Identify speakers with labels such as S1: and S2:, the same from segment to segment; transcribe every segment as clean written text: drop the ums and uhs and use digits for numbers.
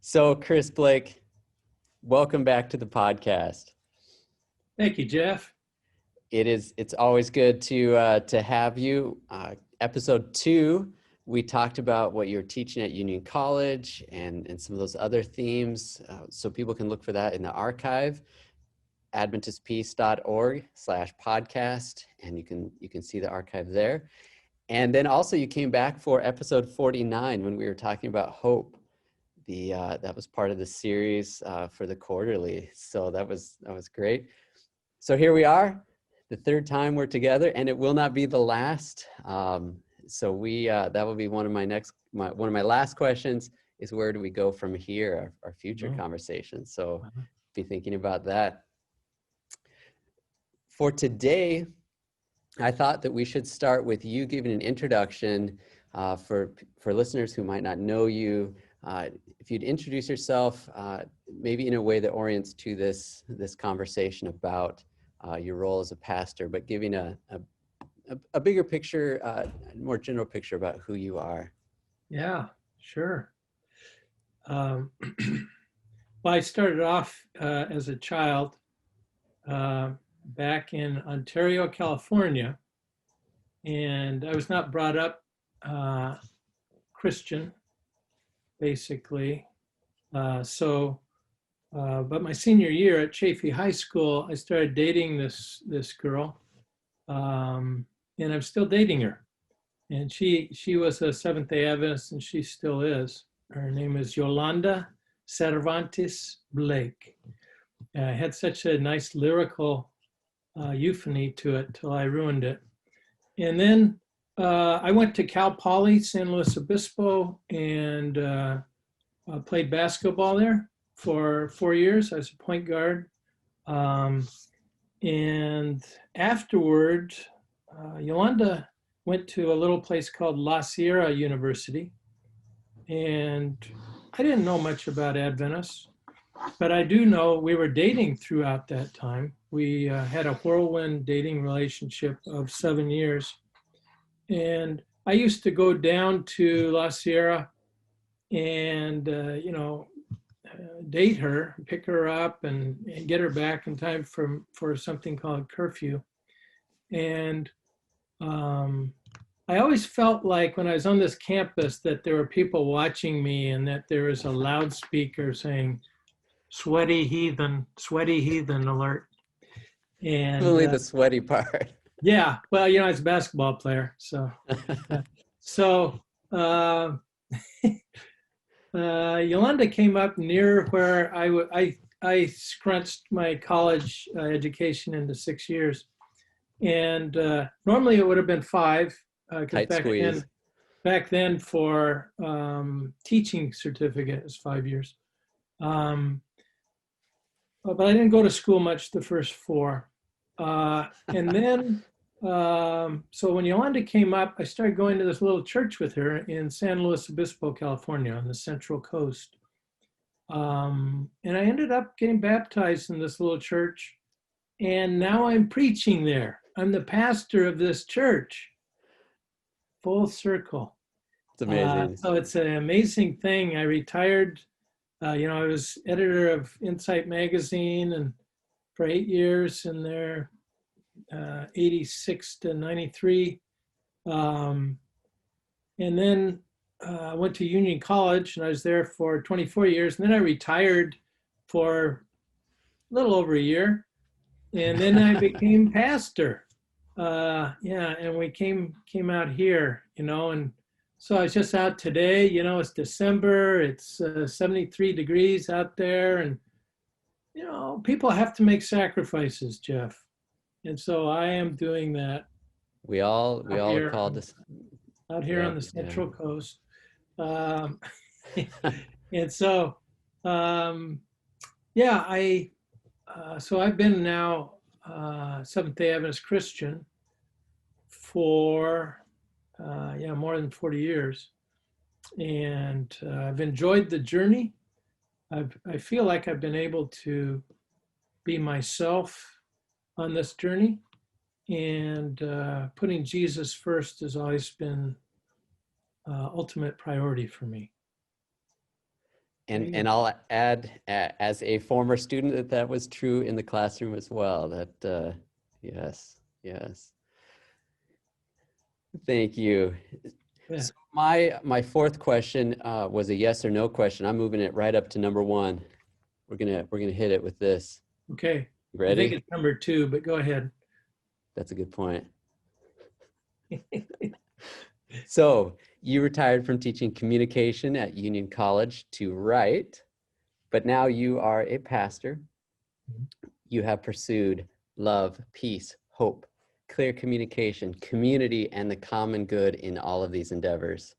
S1: So, Chris Blake, welcome back to the podcast.
S2: Thank you, Jeff.
S1: It's always good to have you. Episode 2, we talked about what you're teaching at Union College and some of those other themes, so people can look for that in the archive, adventistpeace.org/podcast, and you can see the archive there. And then also you came back for episode 49 when we were talking about hope. That was part of the series for the quarterly, so that was great. So here we are, the third time we're together, and it will not be the last. So that will be one of my last questions is, where do we go from here? Our future conversations. So be thinking about that. For today, I thought that we should start with you giving an introduction for listeners who might not know you. If you'd introduce yourself, maybe in a way that orients to this conversation about your role as a pastor, but giving a bigger picture, more general picture about who you are.
S2: Yeah, sure. Well, I started off as a child back in Ontario, California, and I was not brought up Christian, basically. But my senior year at Chaffey High School, I started dating this girl, and I'm still dating her. And she was a Seventh-day Adventist, and she still is. Her name is Yolanda Cervantes Blake. I had such a nice lyrical euphony to it till I ruined it. And then I went to Cal Poly, San Luis Obispo, and played basketball there for 4 years. I was a point guard. And afterward, Yolanda went to a little place called La Sierra University. And I didn't know much about Adventists, but I do know we were dating throughout that time. We had a whirlwind dating relationship of 7 years. And I used to go down to La Sierra and, date her, pick her up and get her back in time for something called curfew. And I always felt like when I was on this campus that there were people watching me and that there was a loudspeaker saying, sweaty heathen alert. And
S1: Only the sweaty part.
S2: Yeah, well, I was a basketball player, so Yolanda came up near where I scrunched my college education into 6 years, and normally it would have been 5.
S1: Tight squeeze.
S2: Back then for teaching certificate is 5 years, but I didn't go to school much the first 4. And then, so when Yolanda came up, I started going to this little church with her in San Luis Obispo, California, on the Central Coast. And I ended up getting baptized in this little church, and now I'm preaching there. I'm the pastor of this church. Full circle.
S1: It's amazing.
S2: So it's an amazing thing. I retired. I was editor of Insight magazine and for 8 years in there, 86 to 93. And then I went to Union College and I was there for 24 years. And then I retired for a little over a year. And then I became pastor. And we came out here, and so I was just out today, it's December, it's 73 degrees out there, and people have to make sacrifices, Jeff. And so I am doing that.
S1: We all are called this
S2: out here on the Central Coast. And so, so I've been now Seventh-day Adventist Christian for more than 40 years. And I've enjoyed the journey. I feel like I've been able to be myself on this journey, and putting Jesus first has always been ultimate priority for me.
S1: And I'll add, as a former student, that was true in the classroom as well. That yes, yes. Thank you.
S2: Yeah.
S1: So my fourth question was a yes or no question. I'm moving it right up to number one. We're gonna hit it with this.
S2: Okay.
S1: You
S2: I think
S1: ready?
S2: it's number 2, but go ahead.
S1: That's a good point. So you retired from teaching communication at Union College to write, but now you are a pastor. You have pursued love, peace, hope, clear communication, community, and the common good in all of these endeavors.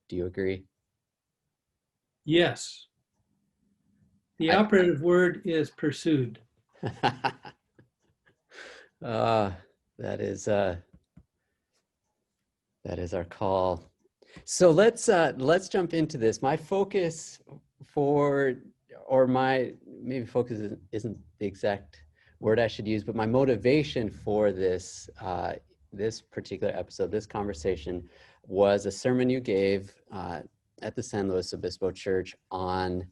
S1: Do you agree?
S2: Yes. The operative word is pursued.
S1: uh, that is our call. So let's jump into this. My focus for, or my maybe focus isn't the exact word I should use, but my motivation for this this particular episode, this conversation, was a sermon you gave at the San Luis Obispo Church on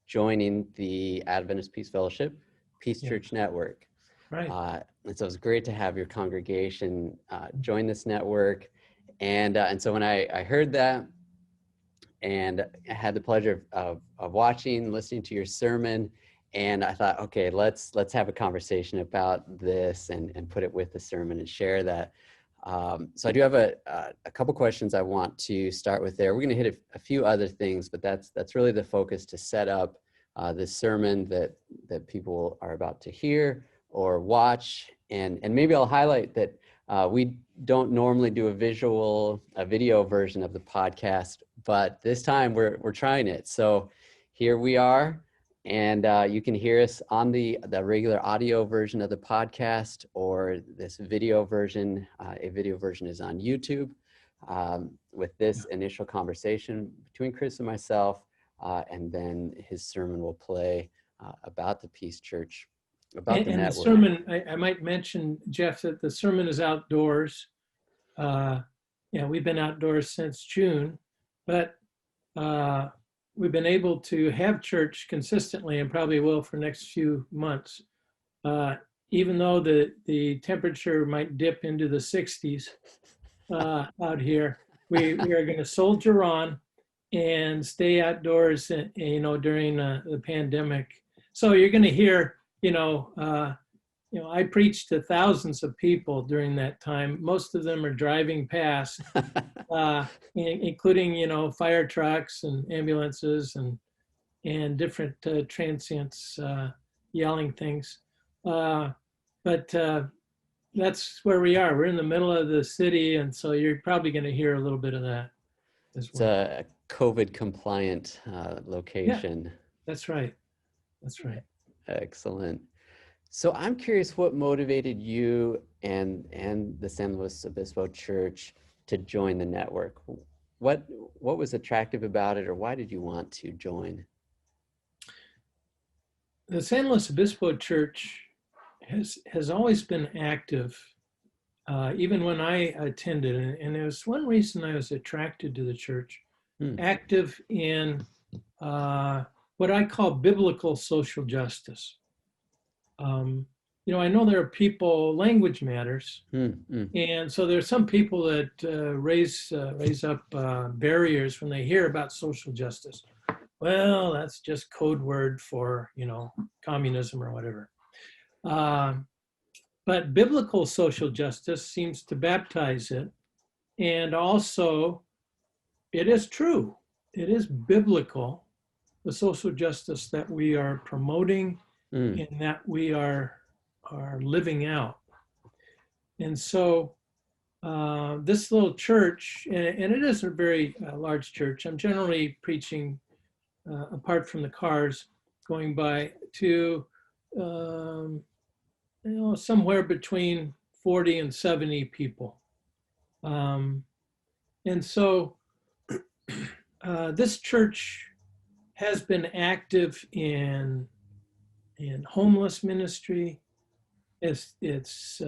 S1: joining the Adventist Peace Fellowship, Peace Church Network.
S2: Right.
S1: And so it was great to have your congregation join this network. And so when I heard that, and I had the pleasure of watching, listening to your sermon, and I thought, okay, let's have a conversation about this and put it with the sermon and share that. So I do have a couple questions I want to start with there. We're going to hit a few other things, but that's really the focus, to set up this sermon that people are about to hear or watch. And maybe I'll highlight that we don't normally do a video version of the podcast, but this time we're trying it. So here we are, and you can hear us on the regular audio version of the podcast, or this video version. A video version is on YouTube with this initial conversation between Chris and myself, and then his sermon will play about the Peace Church, about the
S2: And the
S1: network.
S2: sermon, I might mention, Jeff, that the sermon is outdoors. We've been outdoors since June, but we've been able to have church consistently, and probably will for the next few months. Even though the temperature might dip into the 60s out here, we are going to soldier on and stay outdoors, during the pandemic. So you're going to hear, I preached to thousands of people during that time. Most of them are driving past, including, fire trucks and ambulances and different transients yelling things. But that's where we are. We're in the middle of the city, and so you're probably going to hear a little bit of that as well.
S1: It's a COVID compliant location.
S2: Yeah, that's right. That's right.
S1: Excellent. So I'm curious, what motivated you and the San Luis Obispo Church to join the network? What was attractive about it, or why did you want to join?
S2: The San Luis Obispo Church has always been active, even when I attended, and it was one reason I was attracted to the church. Active in what I call biblical social justice. I know there are people, language matters, and so there's some people that raise up barriers when they hear about social justice. Well, that's just code word for communism or whatever. But biblical social justice seems to baptize it, and also it is true. It is biblical, the social justice that we are promoting and that we are living out. And so this little church, and it is a very large church. I'm generally preaching apart from the cars going by to somewhere between 40 and 70 people. And so this church has been active in homeless ministry. It's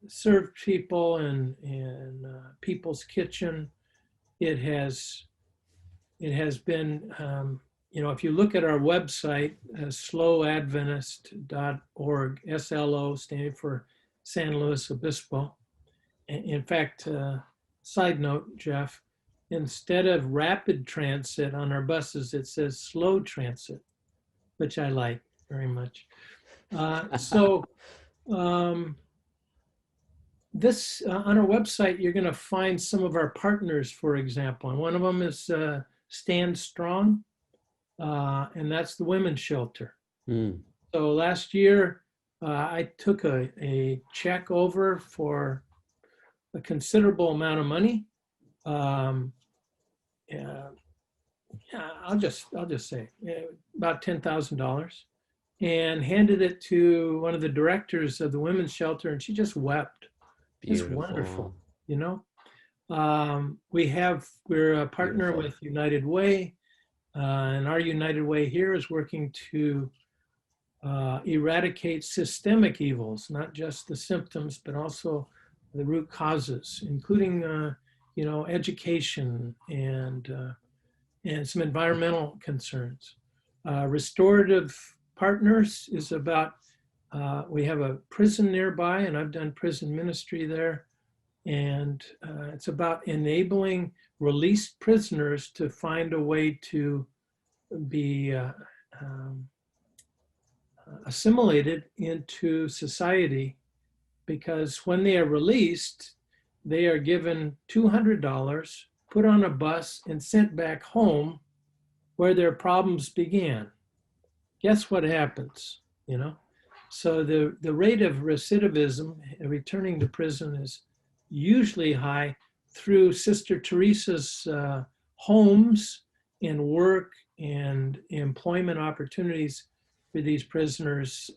S2: served people in People's Kitchen. It has been if you look at our website, slowadventist.org, SLO standing for San Luis Obispo. In fact, side note, Jeff, instead of rapid transit on our buses, it says slow transit, which I like very much. This on our website, you're going to find some of our partners, for example, and one of them is Stand Strong, and that's the women's shelter. So last year, I took a check over for a considerable amount of money. I'll just say about $10,000, and handed it to one of the directors of the women's shelter, and she just wept. Beautiful. It's wonderful, we're a partner Beautiful. With United Way, and our United Way here is working to eradicate systemic evils, not just the symptoms, but also the root causes, including education and some environmental concerns. Restorative Partners is about, we have a prison nearby, and I've done prison ministry there, and it's about enabling released prisoners to find a way to be assimilated into society, because when they are released, they are given $200, put on a bus, and sent back home where their problems began. Guess what happens, So the rate of recidivism, returning to prison, is usually high through Sister Teresa's homes and work and employment opportunities for these prisoners.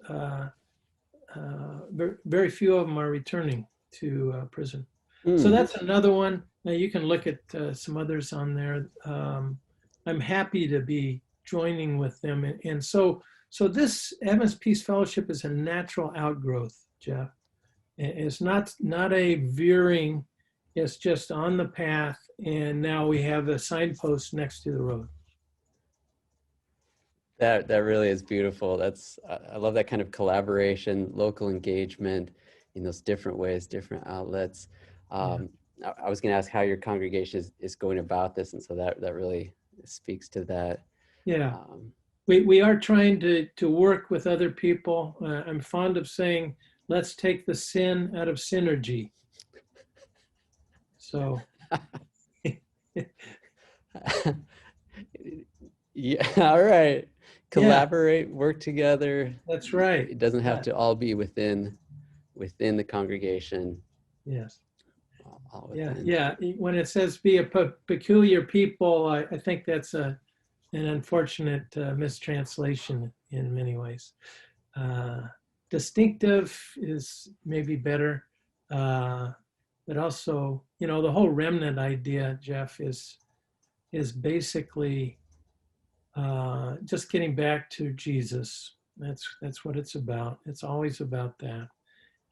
S2: Very few of them are returning to prison. So that's another one. Now you can look at some others on there. I'm happy to be joining with them. And so this Adventist Peace Fellowship is a natural outgrowth, Jeff. It's not a veering, it's just on the path, and now we have a signpost next to the road.
S1: That really is beautiful. I love that kind of collaboration, local engagement in those different ways, different outlets. I was going to ask how your congregation is going about this, and so that really speaks to that.
S2: Yeah, we are trying to work with other people. I'm fond of saying, let's take the sin out of synergy. So.
S1: Yeah, all right. Collaborate, work together.
S2: That's right.
S1: It doesn't have to all be within the congregation.
S2: Yes. Yeah. When it says be a peculiar people, I think that's an unfortunate mistranslation in many ways. Distinctive is maybe better, but also, the whole remnant idea, Jeff, is basically just getting back to Jesus. That's what it's about. It's always about that.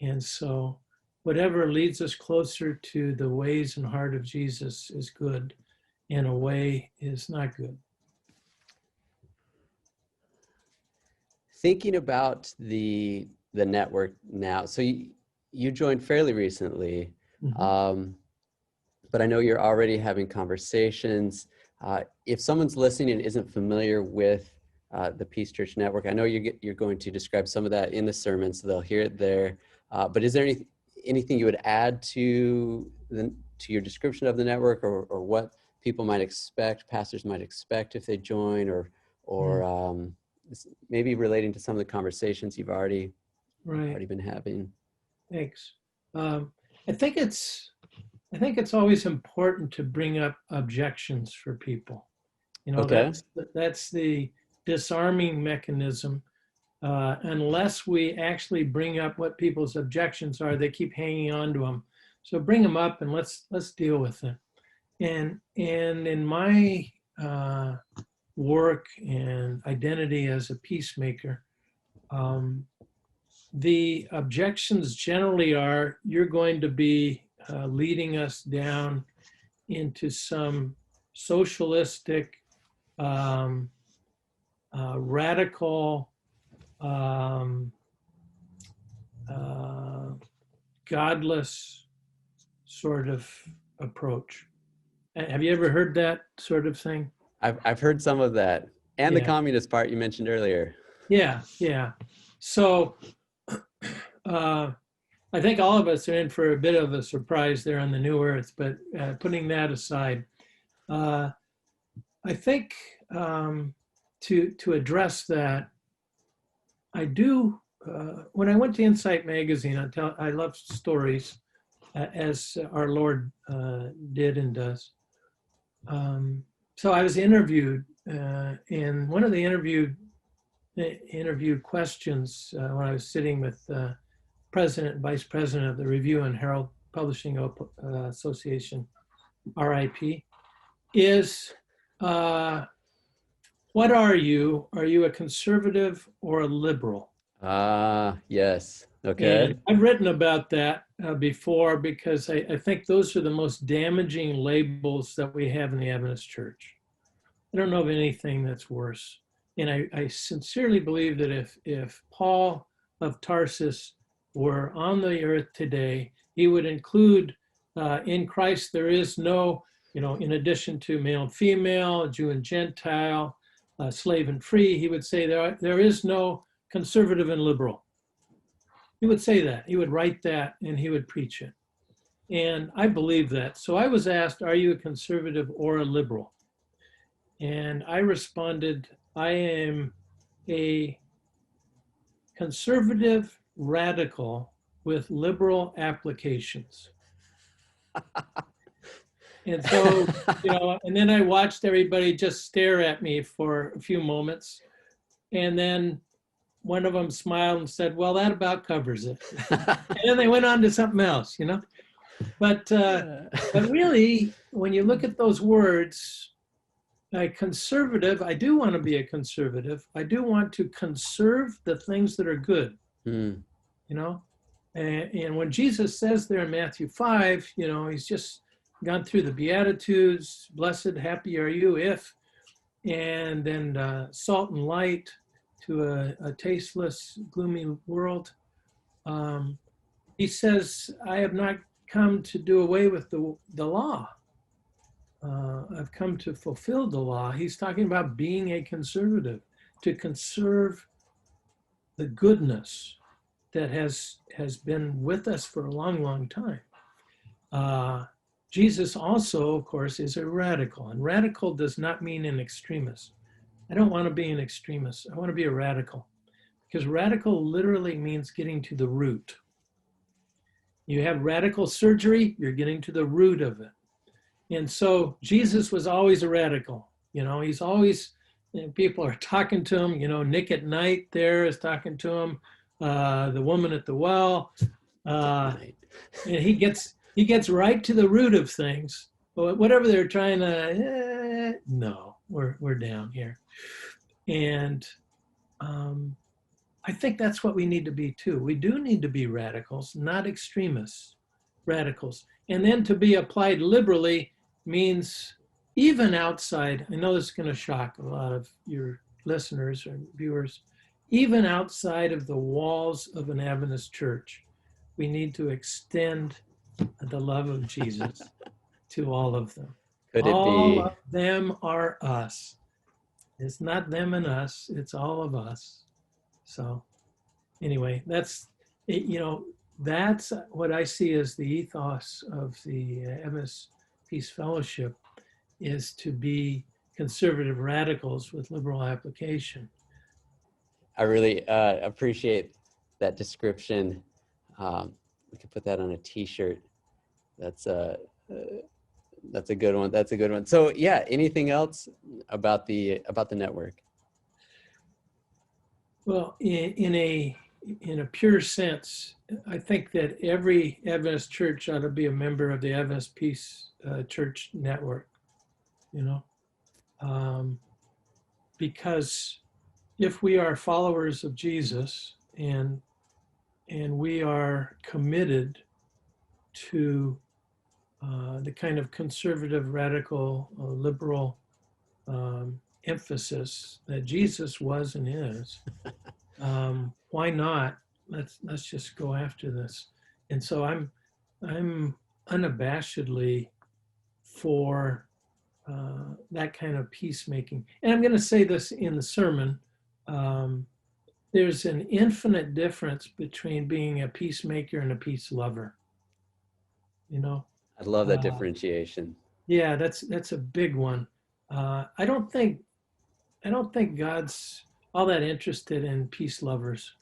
S2: And so whatever leads us closer to the ways and heart of Jesus is good, and a way is not good.
S1: Thinking about the network now, so you joined fairly recently, but I know you're already having conversations. If someone's listening and isn't familiar with the Peace Church Network, I know you're going to describe some of that in the sermon, so they'll hear it there. But is there anything you would add to your description of the network, or what people might expect, pastors might expect if they join, or maybe relating to some of the conversations you've already been having?
S2: Thanks. I think it's always important to bring up objections for people.
S1: Okay.
S2: That's the disarming mechanism. Unless we actually bring up what people's objections are, they keep hanging on to them. So bring them up and let's deal with them. And in my work and identity as a peacemaker, the objections generally are, you're going to be leading us down into some socialistic radical, um, godless sort of approach. Have you ever heard that sort of thing?
S1: I've heard some of that, and the
S2: Yeah,
S1: communist part you mentioned earlier.
S2: yeah. So I think all of us are in for a bit of a surprise there on the new earth, but putting that aside, uh, I think to address that, I do. When I went to Insight Magazine, I love stories, as our Lord did and does. So I was interviewed, and one of the interview questions when I was sitting with president and vice president of the Review and Herald Publishing Association, RIP, is what are you? Are you a conservative or a liberal?
S1: Ah, yes.
S2: And
S1: Okay.
S2: I've written about that before because I think those are the most damaging labels that we have in the Adventist church. I don't know of anything that's worse. And I sincerely believe that if Paul of Tarsus were on the earth today, he would include in Christ there is no, in addition to male and female, Jew and Gentile, slave and free, he would say there is no conservative and liberal. He would say that. He would write that and he would preach it. And I believe that. So I was asked, are you a conservative or a liberal? And I responded, I am a conservative radical with liberal applications. And so, and then I watched everybody just stare at me for a few moments. And then one of them smiled and said, well, that about covers it. And then they went on to something else, But really, when you look at those words, a conservative, I do want to be a conservative. I do want to conserve the things that are good,
S1: Hmm.
S2: And when Jesus says there in Matthew 5, he's just gone through the Beatitudes, blessed, happy are you if, and then salt and light to a tasteless, gloomy world. He says, I have not come to do away with the law. I've come to fulfill the law. He's talking about being a conservative, to conserve the goodness that has been with us for a long, long time. Jesus also, of course, is a radical, and radical does not mean an extremist. I don't want to be an extremist. I want to be a radical, because radical literally means getting to the root. You have radical surgery, you're getting to the root of it. And so Jesus was always a radical. He's always, people are talking to him. Nick at Night there is talking to him. The woman at the well. And he gets right to the root of things. But whatever they're trying to, no, we're down here. And I think that's what we need to be too. We do need to be radicals, not extremists, radicals. And then to be applied liberally means even outside, I know this is going to shock a lot of your listeners or viewers, even outside of the walls of an Adventist church, we need to extend the love of Jesus to all of them.
S1: Could it
S2: All
S1: be?
S2: of them are us. It's not them and us, it's all of us. So anyway, that's what I see as the ethos of the Adventist Peace Fellowship, is to be conservative radicals with liberal application.
S1: I really appreciate that description. We could put that on a T-shirt. That's a good one. That's a good one. So yeah, anything else about the network?
S2: Well, in a pure sense, I think that every Adventist church ought to be a member of the Adventist Peace Church Network. Because if we are followers of Jesus and we are committed to the kind of conservative, radical, liberal emphasis that Jesus was and is, why not? Let's just go after this. And so I'm unabashedly for that kind of peacemaking. And I'm going to say this in the sermon. There's an infinite difference between being a peacemaker and a peace lover. You know,
S1: I love that
S2: uh,
S1: differentiation.
S2: yeah, that's a big one. I don't think God's all that interested in peace lovers.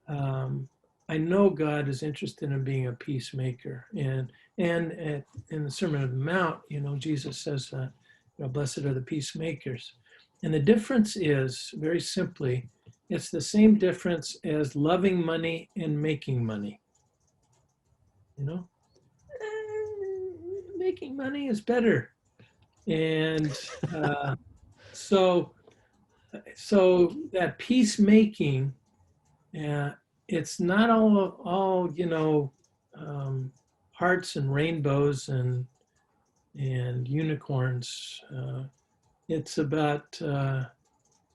S2: I know God is interested in being a peacemaker, and in the Sermon on the Mount, Jesus says that, blessed are the peacemakers, and the difference is very simply, it's the same difference as loving money and making money. Making money is better, and so that peacemaking. It's not all hearts and rainbows and unicorns. It's about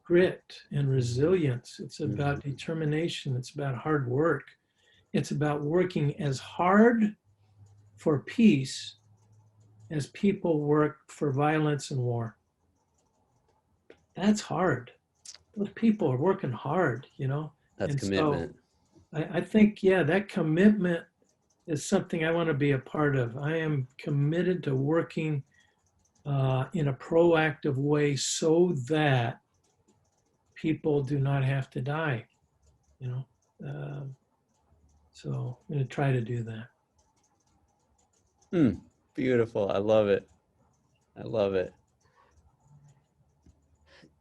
S2: grit and resilience. It's about determination. It's about hard work. It's about working as hard for peace as people work for violence and war. That's hard. Those people are working hard,
S1: That's
S2: and
S1: commitment.
S2: so I think, yeah, that commitment is something I want to be a part of. I am committed to working in a proactive way so that people do not have to die, you know. So I'm going to try to do that.
S1: Beautiful. I love it. I love it.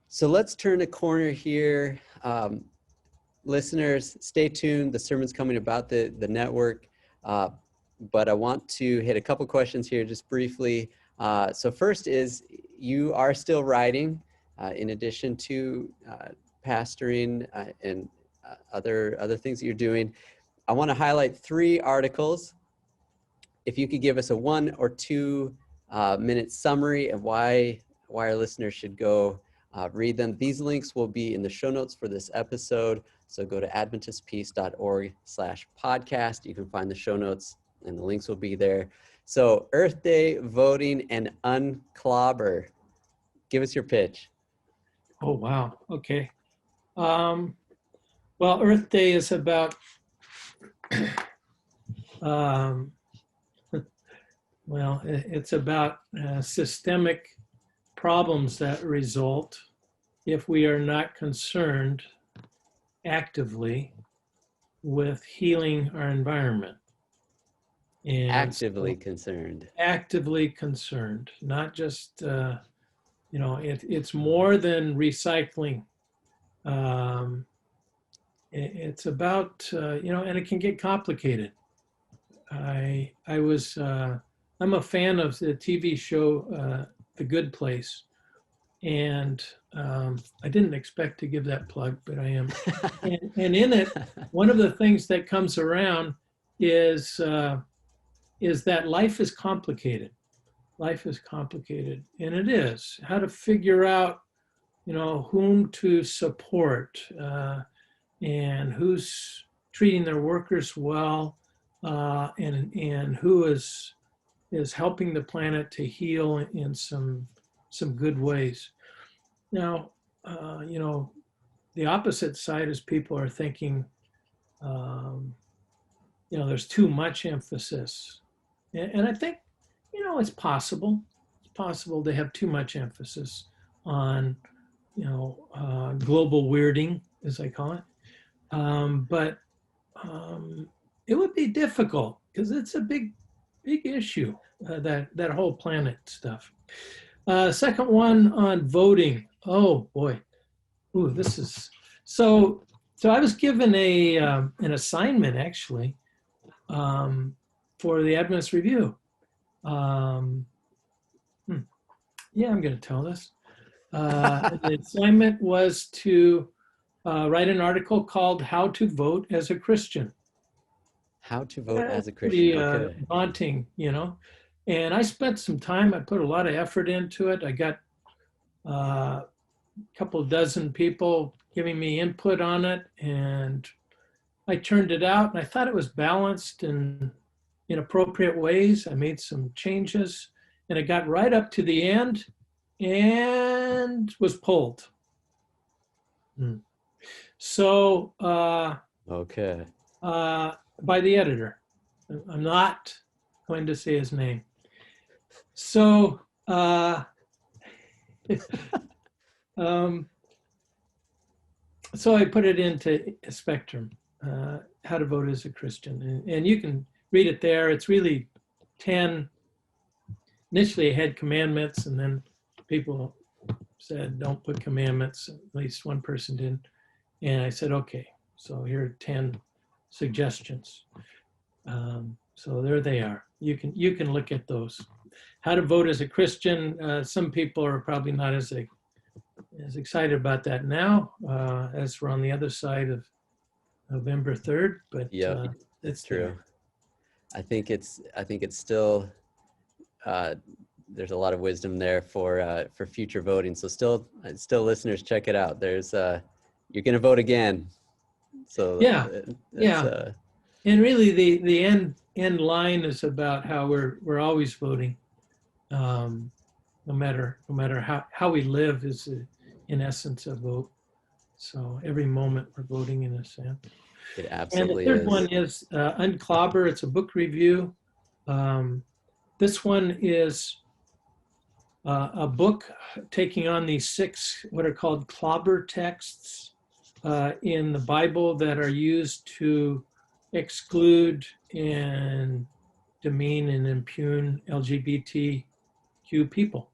S1: So let's turn a corner here. Listeners, stay tuned. The sermon's coming about the network. But I want to hit a couple questions here just briefly. So first is, you are still writing in addition to pastoring and other things that you're doing. I want to highlight 3 articles. If you could give us a 1 or 2 minute summary of why our listeners should go read them. These links will be in the show notes for this episode. So go to adventistpeace.org/podcast. You can find the show notes and the links will be there. So Earth Day, voting, and unclobber. Give us your pitch.
S2: Oh, wow. Okay. Well, Earth Day is about it's about systemic problems that result if we are not concerned actively with healing our environment. And
S1: Actively concerned.
S2: Actively concerned, not just, it's more than recycling. It's about, and it can get complicated. I'm a fan of the TV show, The Good Place. And I didn't expect to give that plug, but I am. And in it, one of the things that comes around is that life is complicated. Life is complicated, and it is. How to figure out, whom to support and who's treating their workers well, and who is helping the planet to heal in some good ways. Now, the opposite side is people are thinking, there's too much emphasis. And I think, it's possible. It's possible to have too much emphasis on, global weirding, as I call it. But it would be difficult because it's a big issue, that whole planet stuff. Second one on voting. Oh boy. Ooh, this is so I was given an assignment actually for the Adventist Review. Yeah, I'm going to tell this. The assignment was to write an article called "How to Vote as a Christian."
S1: How to vote as a
S2: Pretty
S1: Christian. Okay.
S2: daunting, And I spent some time. I put a lot of effort into it. I got a couple dozen people giving me input on it, and I turned it out, and I thought it was balanced in appropriate ways. I made some changes, and it got right up to the end and was pulled. So
S1: Okay.
S2: by the editor. I'm not going to say his name. So so I put it into Spectrum, How to Vote as a Christian. And you can read it there. It's really 10. Initially, I had commandments, and then people said, don't put commandments. At least one person did. And I said, okay, so here are 10 suggestions. So there they are. You can look at those. How to Vote as a Christian. Some people are probably not as excited about that now, as we're on the other side of November 3rd. But
S1: yeah,
S2: it's
S1: true.
S2: there.
S1: I think it's still there's a lot of wisdom there for future voting. So still listeners, check it out. There's you're going to vote again. So
S2: yeah. And really the end line is about how we're always voting. No matter how we live is in essence a vote. So every moment we're voting in a sense.
S1: It absolutely
S2: and the third
S1: is.
S2: one is Unclobber. It's a book review. This one is a book taking on these 6 what are called clobber texts in the Bible that are used to exclude and demean and impugn LGBTQ people.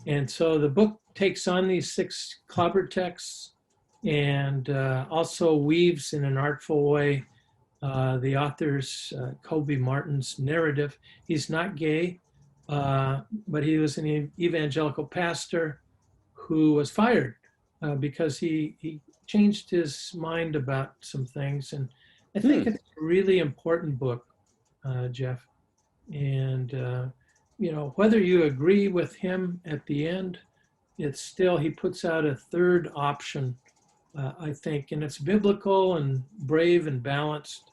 S2: And so the book takes on these 6 clobber texts and also weaves in an artful way the author's Colby Martin's narrative. He's not gay, but he was an evangelical pastor who was fired because he changed his mind about some things. And I think it's a really important book, Jeff. And, whether you agree with him at the end, it's still, he puts out a third option, I think, and it's biblical and brave and balanced.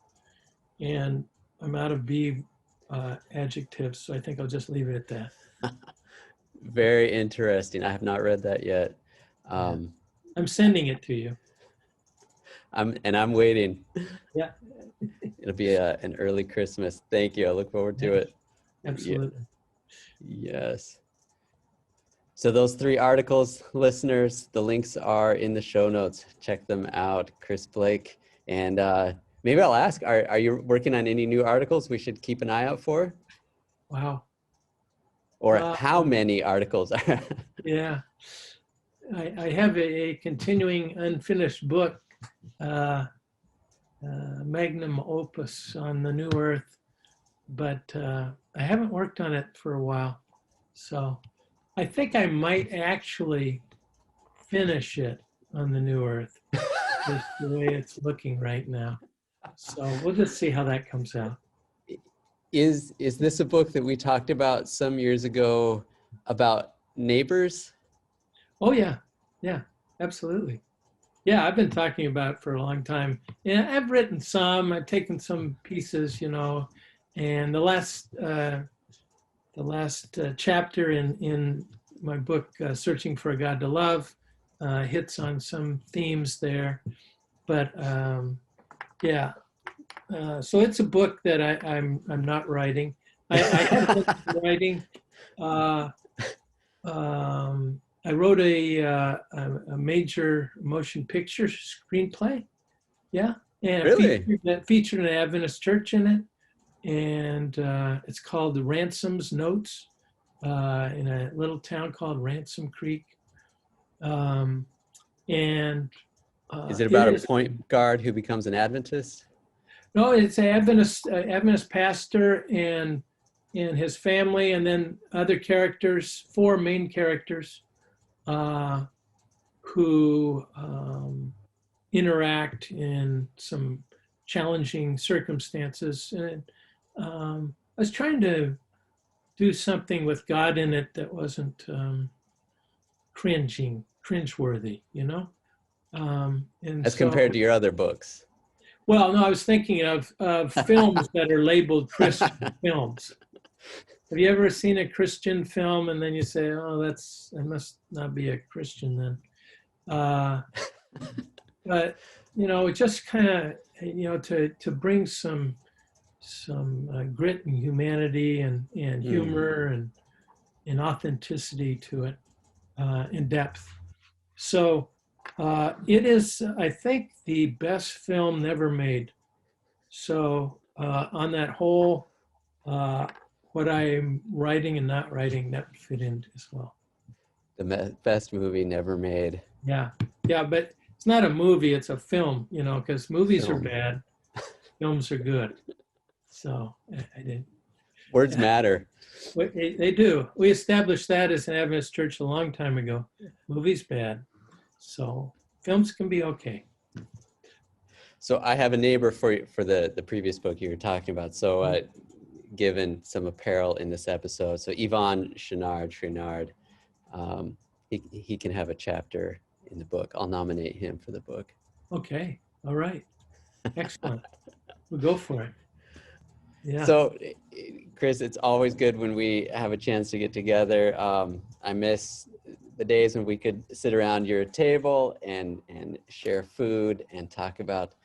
S2: And I'm out of B adjectives, so I think I'll just leave it at that.
S1: Very interesting. I have not read that yet.
S2: I'm sending it to you.
S1: I'm waiting.
S2: Yeah.
S1: It'll be an early Christmas. Thank you. I look forward to it.
S2: Absolutely.
S1: Yes. So those 3 articles, listeners, the links are in the show notes. Check them out. Chris Blake. And maybe I'll ask, are you working on any new articles we should keep an eye out for?
S2: Wow.
S1: Or how many articles?
S2: Yeah. I have a continuing unfinished book, magnum opus on the new earth, but I haven't worked on it for a while. So I think I might actually finish it on the new earth, just the way it's looking right now. So we'll just see how that comes out.
S1: Is this a book that we talked about some years ago about neighbors?
S2: Oh yeah, absolutely. Yeah, I've been talking about it for a long time. And I've written some. I've taken some pieces, and the last chapter in my book, Searching for a God to Love, hits on some themes there. But so it's a book that I'm not writing. I have been writing. I wrote a major motion picture screenplay. Yeah, and
S1: Really?
S2: it featured an Adventist church in it, and it's called The Ransom's Notes in a little town called Ransom Creek. And
S1: is it about a point guard who becomes an Adventist?
S2: No, it's an Adventist pastor and his family, and then other characters, 4 main characters who interact in some challenging circumstances. And I was trying to do something with God in it that wasn't cringeworthy, you know? And
S1: As
S2: so,
S1: compared to your other books.
S2: well, no, I was thinking of films that are labeled Christian films. Have you ever seen a Christian film and then you say, oh, I must not be a Christian then? But, just kind of, to bring some grit and humanity and humor and authenticity to it, and depth. So it is, I think, the best film never made. So on that whole, what I'm writing and not writing, that would fit in as well.
S1: The best movie never made.
S2: Yeah, but it's not a movie, it's a film, because movies are bad, films are good. So I didn't.
S1: Words matter.
S2: They do. We established that as an Adventist church a long time ago. Movies bad, so films can be okay.
S1: So I have a neighbor for the previous book you were talking about. So given some apparel in this episode. So Yvonne Chouinard, he can have a chapter in the book. I'll nominate him for the book. Okay.
S2: All right. Excellent. We'll go for it. Yeah.
S1: So, Chris, it's always good when we have a chance to get together. I miss the days when we could sit around your table and share food and talk about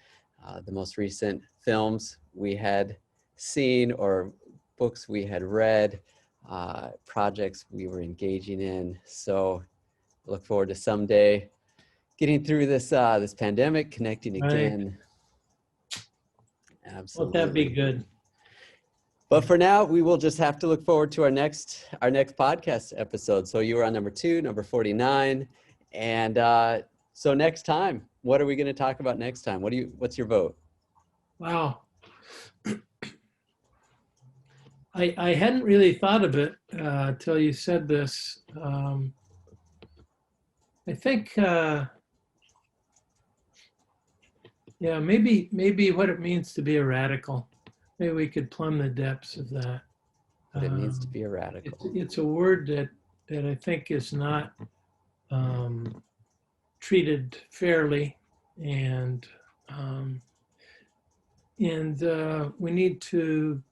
S1: the most recent films we had seen or books we had read, projects we were engaging in. So look forward to someday getting through this pandemic, connecting again. Absolutely.
S2: Won't that be good?
S1: But for now, we will just have to look forward to our next podcast episode. So you were on number 2, number 49. And so next time, what are we going to talk about next time? What's your vote?
S2: Wow. I hadn't really thought of it till you said this. I think, maybe what it means to be a radical. Maybe we could plumb the depths of that.
S1: What it means to be a radical.
S2: It's a word that I think is not treated fairly, and we need to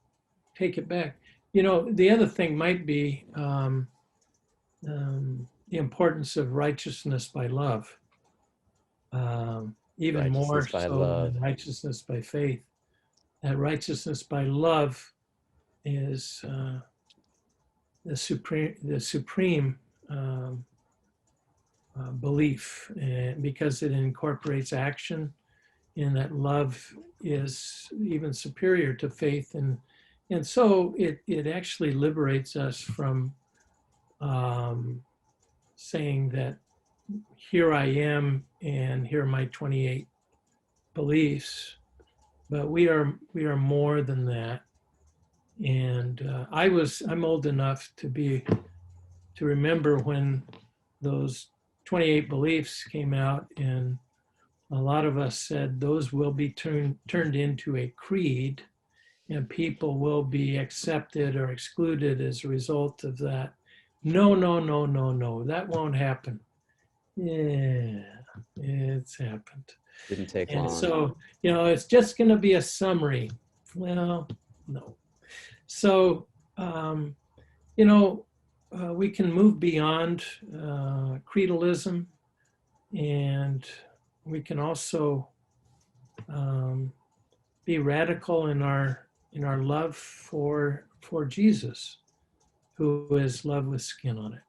S2: take it back. The other thing might be the importance of righteousness by love, even more so than righteousness by faith. That righteousness by love is the supreme belief, because it incorporates action, and that love is even superior to faith, and so it actually liberates us from saying that here I am and here are my 28 beliefs. But we are more than that, and I'm old enough to remember when those 28 beliefs came out, and a lot of us said those will be turned into a creed, and people will be accepted or excluded as a result of that. No, that won't happen. Yeah, it's happened.
S1: Didn't take long.
S2: And so, it's just going to be a summary. Well, no. So, we can move beyond creedalism, and we can also be radical in our love for Jesus, who is love with skin on it.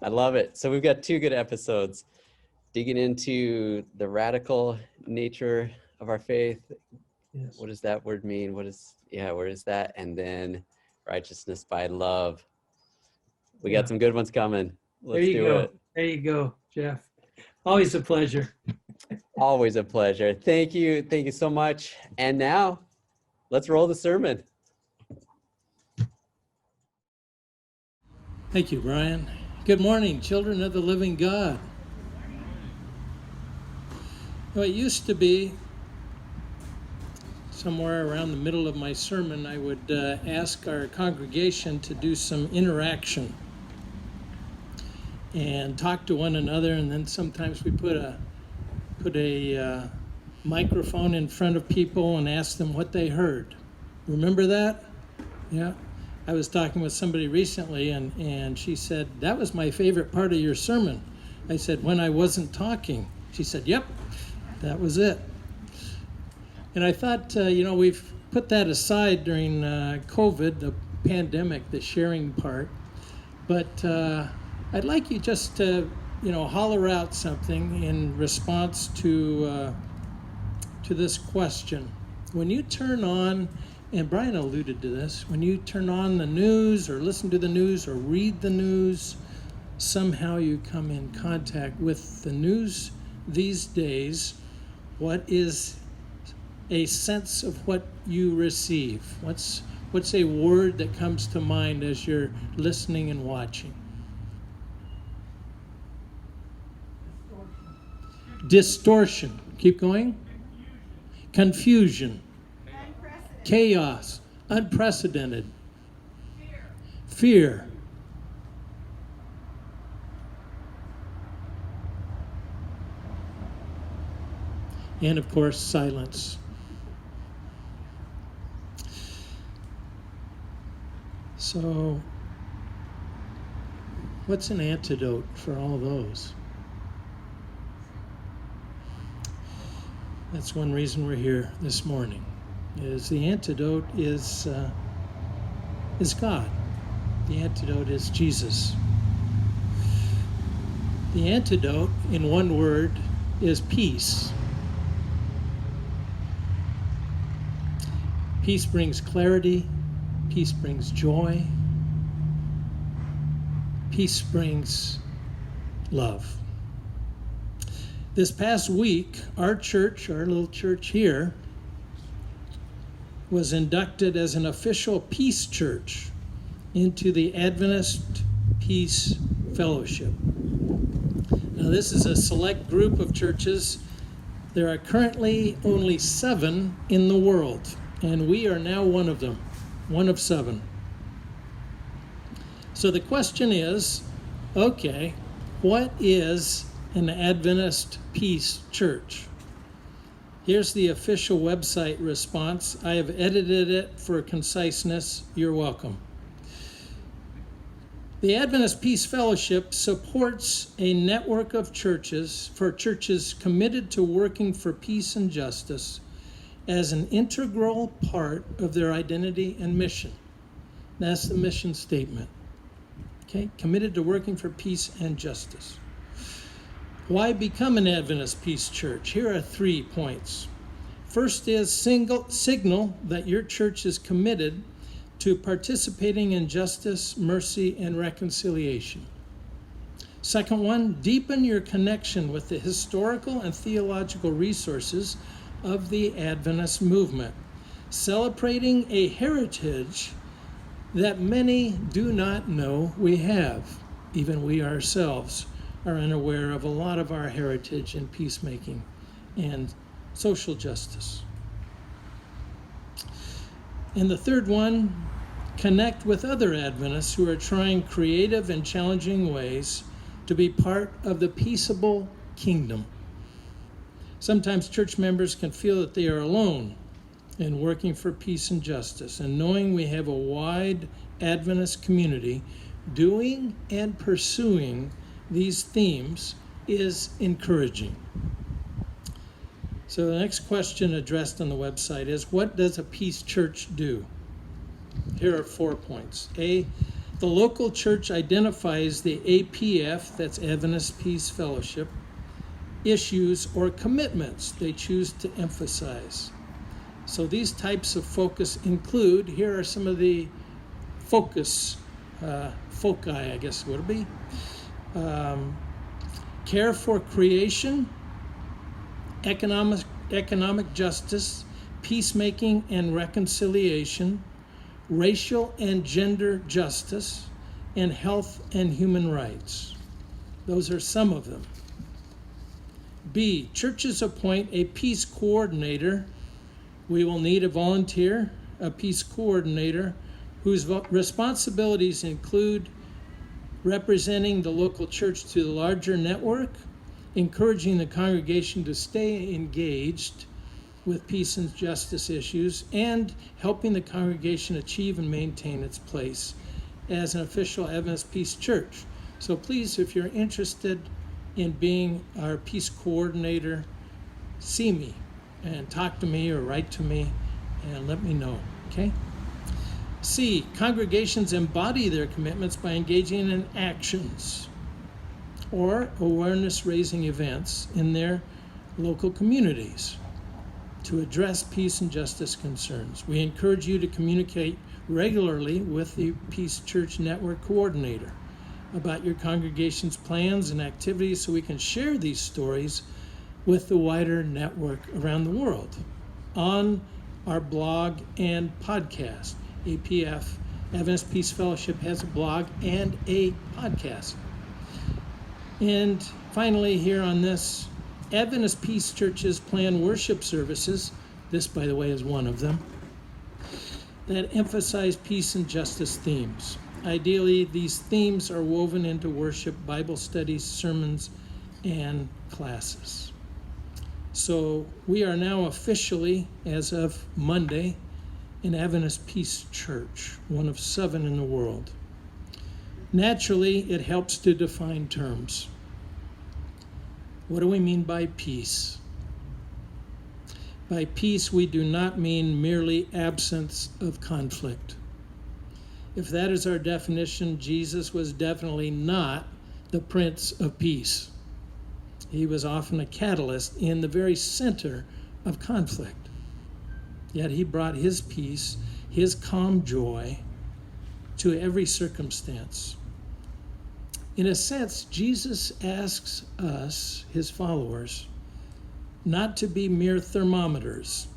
S1: I love it. So we've got 2 good episodes. Digging into the radical nature of our faith.
S2: Yes.
S1: What does that word mean? Where is that? And then righteousness by love. We got some good ones coming. Let's do it.
S2: There you go, Jeff. Always a pleasure.
S1: Always a pleasure. Thank you. Thank you so much. And now, let's roll the sermon.
S2: Thank you, Brian. Good morning, children of the living God. It used to be somewhere around the middle of my sermon, I would ask our congregation to do some interaction. and talk to one another, and then sometimes we put a microphone in front of people and ask them what they heard. Remember that? Yeah. I was talking with somebody recently, and she said, that was my favorite part of your sermon. I said, when I wasn't talking. She said, yep, that was it. And I thought, we've put that aside during COVID, the pandemic, the sharing part. But I'd like you just to, holler out something in response to this question. When you turn on, and Brian alluded to this, when you turn on the news or listen to the news or read the news, somehow you come in contact with the news these days. What is a sense of what you receive? What's a word that comes to mind as you're listening and watching? Distortion. Keep going. Confusion. Chaos. Unprecedented. Fear. And of course, silence. So, what's an antidote for all those? That's one reason we're here this morning. Is the antidote is God. The antidote is Jesus. The antidote, in one word, is peace. Peace brings clarity. Peace brings joy. Peace brings love. This past week, our church, our little church here, was inducted as an official peace church into the Adventist Peace Fellowship. Now, this is a select group of churches. There are currently only 7 in the world, and we are now one of them, one of 7. So the question is, okay, what is an Adventist Peace Church? Here's the official website response. I have edited it for conciseness. You're welcome. The Adventist Peace Fellowship supports a network of churches committed to working for peace and justice as an integral part of their identity and mission. That's the mission statement. Okay, committed to working for peace and justice. Why become an Adventist Peace Church? Here are 3 points. First is signal that your church is committed to participating in justice, mercy, and reconciliation. Second one, deepen your connection with the historical and theological resources of the Adventist movement, celebrating a heritage that many do not know we have. Even we ourselves are unaware of a lot of our heritage in peacemaking and social justice. And the third one, connect with other Adventists who are trying creative and challenging ways to be part of the peaceable kingdom. Sometimes church members can feel that they are alone in working for peace and justice, and knowing we have a wide Adventist community doing and pursuing these themes is encouraging. So the next question addressed on the website is, what does a peace church do? Here are 4 points. A, the local church identifies the APF, that's Adventist Peace Fellowship, issues or commitments they choose to emphasize. So these types of focus include, here are some of the foci, I guess would it be? Care for creation, economic justice, peacemaking and reconciliation, racial and gender justice, and health and human rights. Those are some of them. B, churches appoint a peace coordinator. We will need a volunteer, a peace coordinator, whose responsibilities include representing the local church to the larger network, encouraging the congregation to stay engaged with peace and justice issues, and helping the congregation achieve and maintain its place as an official Adventist Peace Church. So please, if you're interested in being our peace coordinator, see me and talk to me or write to me and let me know, okay? C, congregations embody their commitments by engaging in actions or awareness-raising events in their local communities to address peace and justice concerns. We encourage you to communicate regularly with the Peace Church Network coordinator about your congregation's plans and activities so we can share these stories with the wider network around the world on our blog and podcast. APF, Adventist Peace Fellowship, has a blog and a podcast. And finally, here on this, Adventist Peace Churches plan worship services, this, by the way, is one of them, that emphasize peace and justice themes. Ideally, these themes are woven into worship, Bible studies, sermons, and classes. So we are now officially, as of Monday, an Adventist Peace Church, one of 7 in the world. Naturally, it helps to define terms. What do we mean by peace? By peace, we do not mean merely absence of conflict. If that is our definition, Jesus was definitely not the Prince of Peace. He was often a catalyst in the very center of conflict. Yet he brought his peace, his calm joy to every circumstance. In a sense, Jesus asks us, his followers, not to be mere thermometers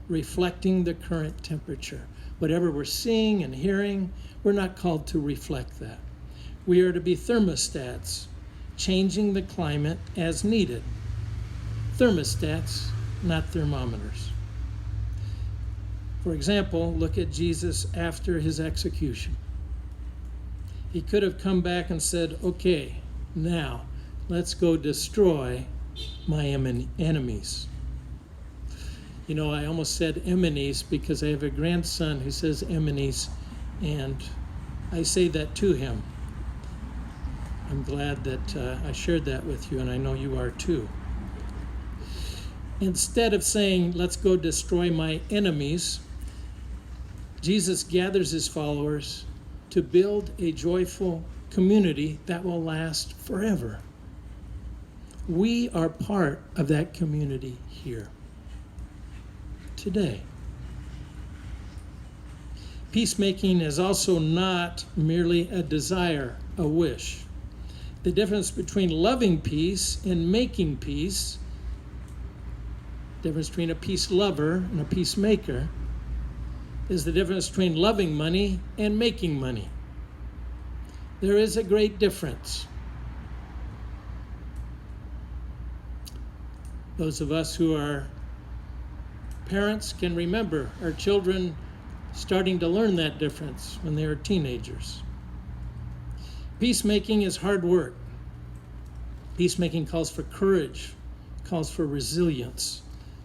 S2: reflecting the current temperature. Whatever we're seeing and hearing, we're not called to reflect that. We are to be thermostats, changing the climate as needed. Thermostats, not thermometers. For example, look at Jesus after his execution. He could have come back and said, okay, now let's go destroy my enemies. You know, I almost said enemies because I have a grandson who says enemies, and I say that to him. I'm glad that I shared that with you, and I know you are too. Instead of saying, let's go destroy my enemies, Jesus gathers his followers to build a joyful community that will last forever. We are part of that community here today. Peacemaking is also not merely a desire, a wish. The difference between loving peace and making peace, the difference between a peace lover and a peacemaker, is the difference between loving money and making money. There is a great difference. Those of us who are parents can remember our children starting to learn that difference when they were teenagers. Peacemaking is hard work. Peacemaking calls for courage, calls for resilience.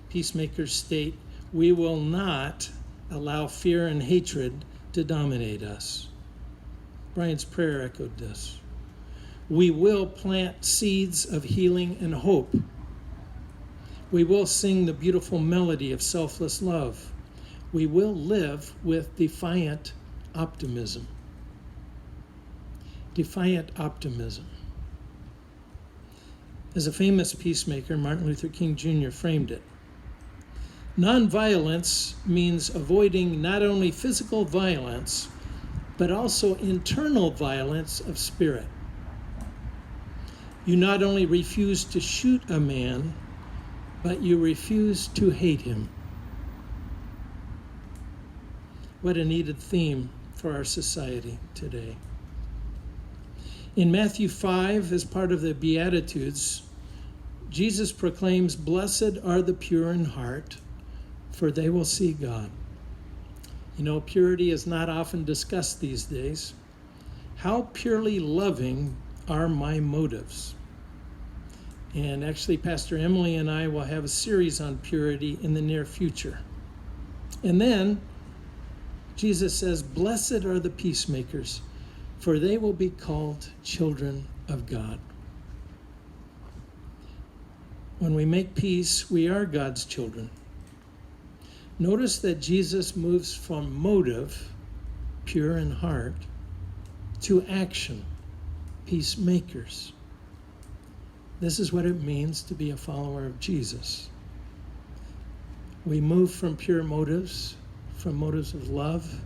S2: Peacemakers state, we will not allow fear and hatred to dominate us. Brian's prayer echoed this. We will plant seeds of healing and hope. We will sing the beautiful melody of selfless love. We will live with defiant optimism. Defiant optimism. As a famous peacemaker, Martin Luther King Jr. framed it, nonviolence means avoiding not only physical violence, but also internal violence of spirit. You not only refuse to shoot a man, but you refuse to hate him. What a needed theme for our society today. In Matthew 5, as part of the Beatitudes, Jesus proclaims, "Blessed are the pure in heart, for they will see God." You know, purity is not often discussed these days. How purely loving are my motives? And actually, Pastor Emily and I will have a series on purity in the near future. And then Jesus says, "Blessed are the peacemakers, for they will be called children of God." When we make peace, we are God's children. Notice that Jesus moves from motive, pure in heart, to action, peacemakers. This is what it means to be a follower of Jesus. We move from pure motives, from motives of love,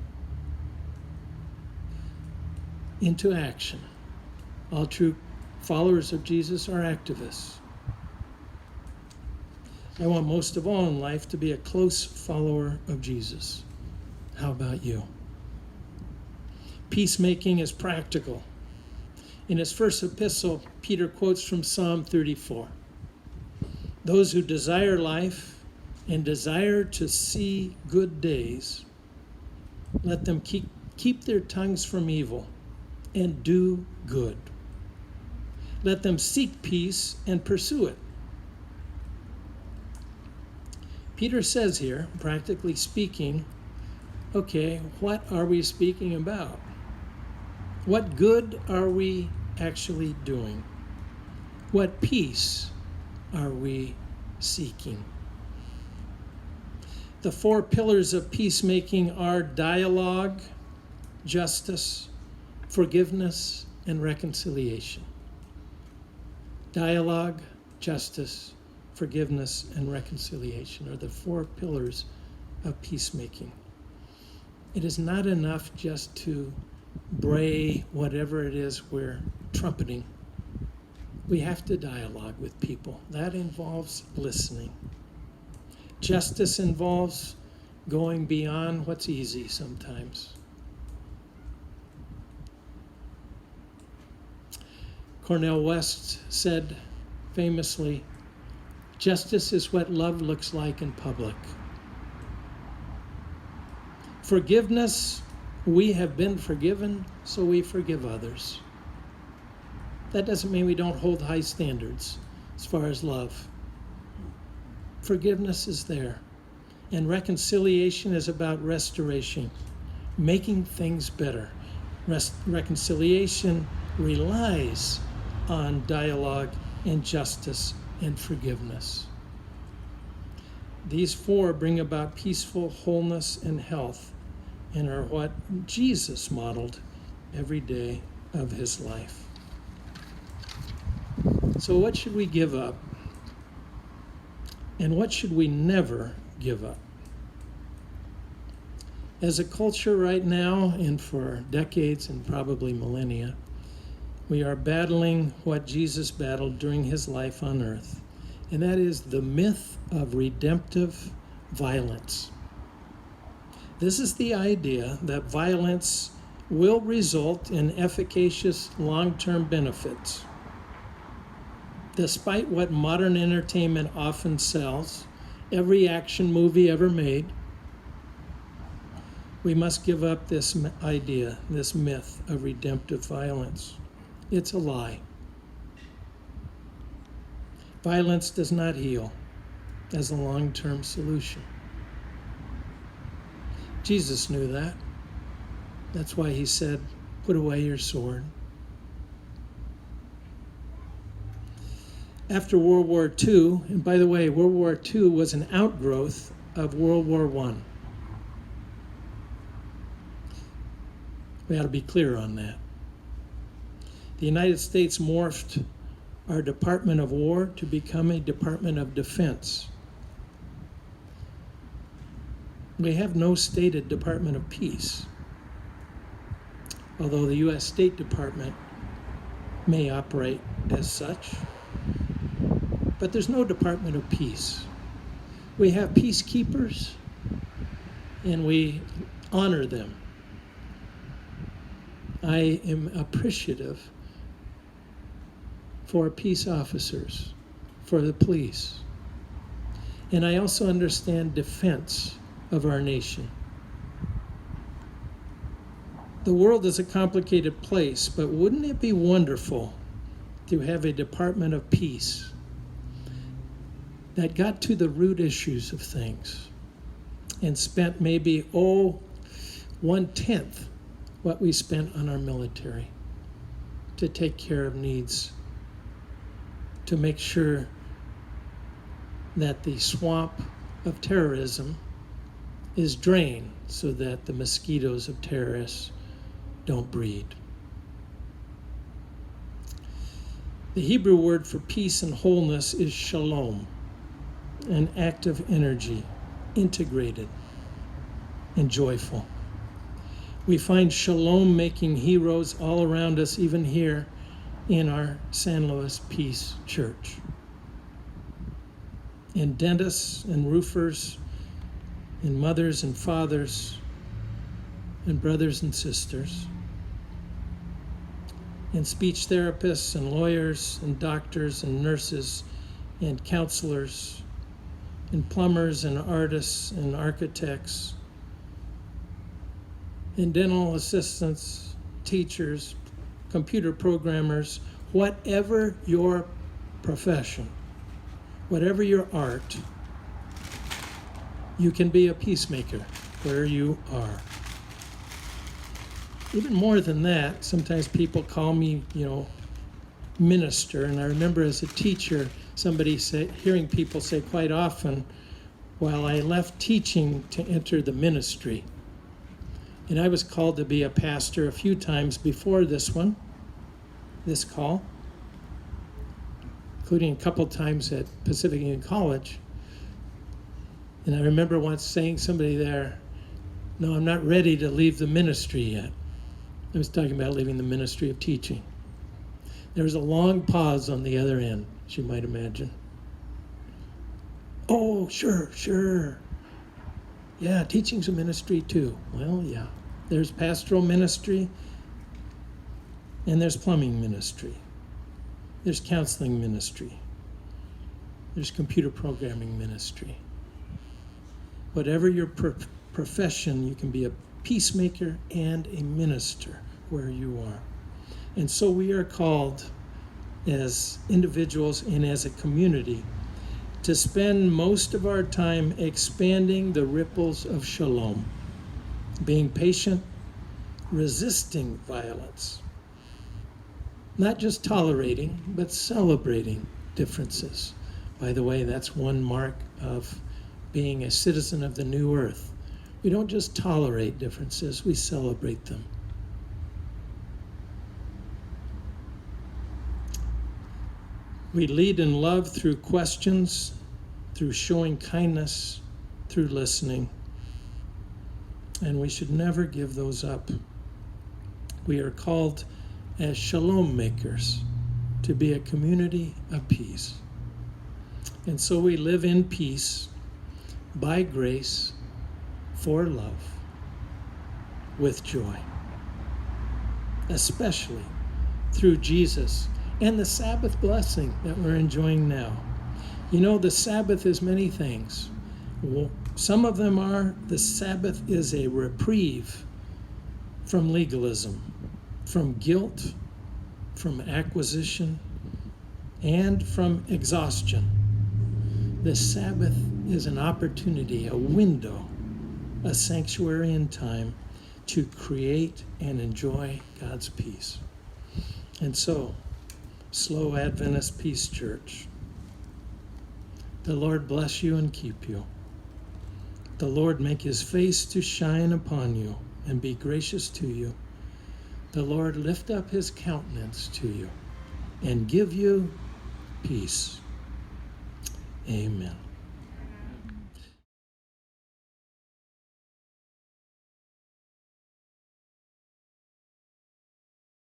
S2: into action. All true followers of Jesus are activists. I want most of all in life to be a close follower of Jesus. How about you? Peacemaking is practical. In his first epistle, Peter quotes from Psalm 34. Those who desire life and desire to see good days, let them keep their tongues from evil and do good. Let them seek peace and pursue it. Peter says here, practically speaking, okay, what are we speaking about? What good are we actually doing? What peace are we seeking? The four pillars of peacemaking are dialogue, justice, forgiveness, and reconciliation. Dialogue, justice, forgiveness, and reconciliation are the four pillars of peacemaking. It is not enough just to bray whatever it is we're trumpeting. We have to dialogue with people. That involves listening. Justice involves going beyond what's easy sometimes. Cornel West said famously, "Justice is what love looks like in public." Forgiveness, we have been forgiven, so we forgive others. That doesn't mean we don't hold high standards as far as love. Forgiveness is there. And reconciliation is about restoration, making things better. Reconciliation relies on dialogue and justice and forgiveness. These four bring about peaceful wholeness and health and are what Jesus modeled every day of his life. So what should we give up? And what should we never give up? As a culture right now, and for decades and probably millennia, we are battling what Jesus battled during his life on earth, and that is the myth of redemptive violence. This is the idea that violence will result in efficacious long-term benefits. Despite what modern entertainment often sells, every action movie ever made, we must give up this idea, this myth of redemptive violence. It's a lie. Violence does not heal as a long-term solution. Jesus knew that. That's why he said, "Put away your sword." After World War II, and by the way, World War II was an outgrowth of World War I. We ought to be clear on that. The United States morphed our Department of War to become a Department of Defense. We have no stated Department of Peace, although the U.S. State Department may operate as such. But there's no Department of Peace. We have peacekeepers, and we honor them. I am appreciative for peace officers, for the police. And I also understand defense of our nation. The world is a complicated place, but wouldn't it be wonderful to have a Department of Peace that got to the root issues of things and spent maybe, 1/10 what we spent on our military to take care of needs, to make sure that the swamp of terrorism is drained so that the mosquitoes of terrorists don't breed. The Hebrew word for peace and wholeness is shalom, an active energy, integrated and joyful. We find shalom-making heroes all around us, even here in our San Luis Peace Church. And dentists and roofers and mothers and fathers and brothers and sisters, and speech therapists and lawyers and doctors and nurses and counselors and plumbers and artists and architects and dental assistants, teachers, computer programmers, whatever your profession, whatever your art, you can be a peacemaker where you are. Even more than that, sometimes people call me, minister. And I remember as a teacher, hearing people say quite often, well, I left teaching to enter the ministry. And I was called to be a pastor a few times before this call, including a couple times at Pacific Union College. And I remember once saying somebody there, no, I'm not ready to leave the ministry yet. I was talking about leaving the ministry of teaching. There was a long pause on the other end, as you might imagine. Oh, sure. Yeah, teaching's a ministry too. Well, yeah. There's pastoral ministry, and there's plumbing ministry. There's counseling ministry. There's computer programming ministry. Whatever your profession, you can be a peacemaker and a minister where you are. And so we are called as individuals and as a community to spend most of our time expanding the ripples of shalom, being patient, resisting violence, not just tolerating, but celebrating differences. By the way, that's one mark of being a citizen of the new earth. We don't just tolerate differences, we celebrate them. We lead in love through questions, through showing kindness, through listening. And we should never give those up. We are called as shalom makers to be a community of peace. And so we live in peace, by grace, for love, with joy, especially through Jesus and the Sabbath blessing that we're enjoying now. The Sabbath is many things. Some of them are, the Sabbath is a reprieve from legalism, from guilt, from acquisition, and from exhaustion. The Sabbath is an opportunity, a window, a sanctuary in time to create and enjoy God's peace. And so, Slow Adventist Peace Church, the Lord bless you and keep you. The Lord make his face to shine upon you and be gracious to you. The Lord lift up his countenance to you and give you peace. Amen.